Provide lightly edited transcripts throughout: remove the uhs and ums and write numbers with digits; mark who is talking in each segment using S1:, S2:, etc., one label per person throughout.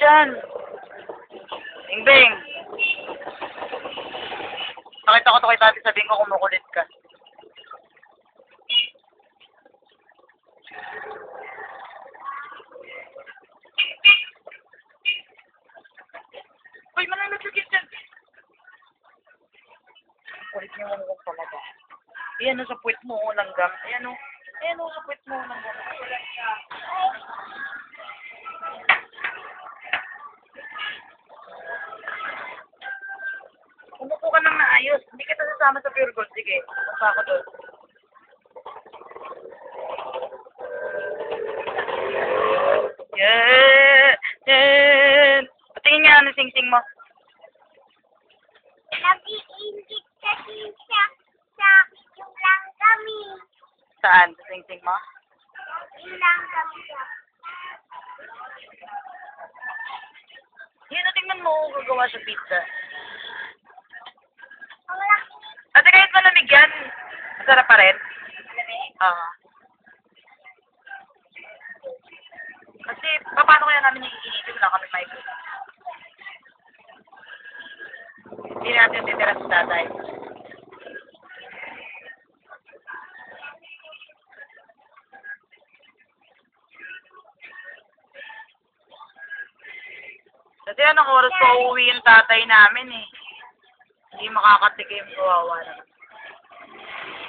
S1: yan? Bingbing. Nakita ko to kay tati, sabihin ko kumukulit ka. Uy, mananag sa kitchen. Kulit niyo mo kung talaga. Ayan o sa puwit mo, langgam. Ayan o. Ayan o sa puwit mo, langgam. Umupo ka nang maayos. Hindi kita sasama sa Pure Gold. Sige, punta ako doon. Yeah! Yeah! Patingin nga ano sing-sing mo.
S2: Nag-iingit kasi siya sa yung langgam eh.
S1: Saan? Sa sing-sing mo?
S2: Yung langgam siya.
S1: Yun, tingnan mo kung gagawa sa pizza.
S2: Ang laki.
S1: Ate, kahit malamig yan, masarap pa rin. Kasi, paano kaya namin iinitin? Wala kami microwave. Hindi natin titira sa tatay. Kasi anong oras pa uuwi yung tatay namin eh. Hindi makakatikim, kawawa naman.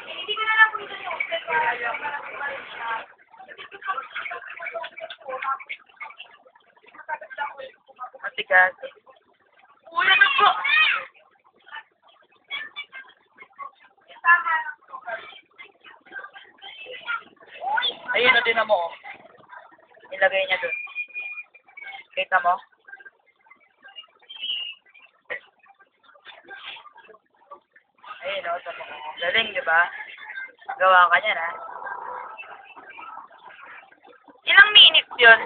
S2: Hindi ko na lang kung gusto yung
S1: Matigas. Uy, ano po? Ayun na din mo. Nilagay niya doon. Kita mo? Ayun o, sabi ko. Galing, di ba? Gawa ka niyan, ha? Ilang minutes yun?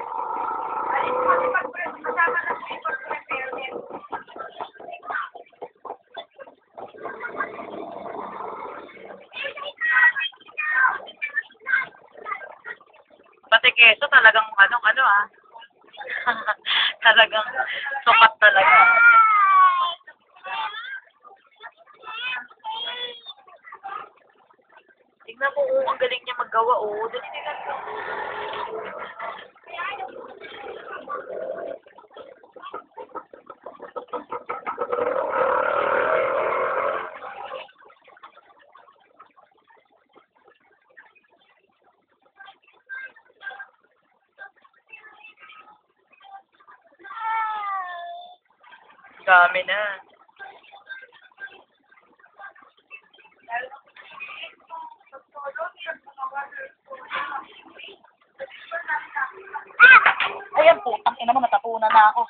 S1: Pati keso talagang ano ah. Talagang sukat talaga. Tignan mo, ang galing niya maggawa, oh. Dali tignan mo. Dami na. Ayan, putang ina mo, natapunan na ako.